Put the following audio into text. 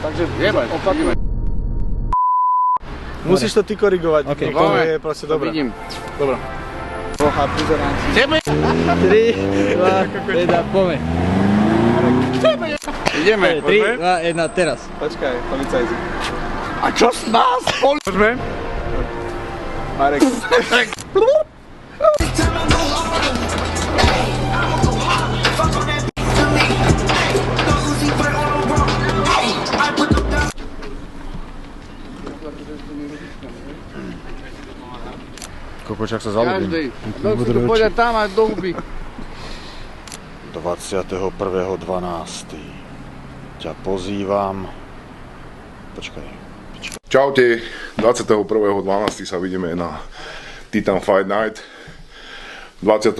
Takže opakujeme. Musíš to ty korigovať, to je proste dobré. Vidím. Dobro. Boha, prizerám si. Tebe! 3, 2, 1, pome. Ideme. 3, 2, 1, teraz. Počkaj, policajci. A čo z nás? Poďme. Marek. Kokočak sa zalúbim. Každý. Kto si tu pôjde tam a do huby. 21.12. ťa pozývam. Počkaj. Čaute, 21.12. sa vidíme na Titan Fight Night. 20.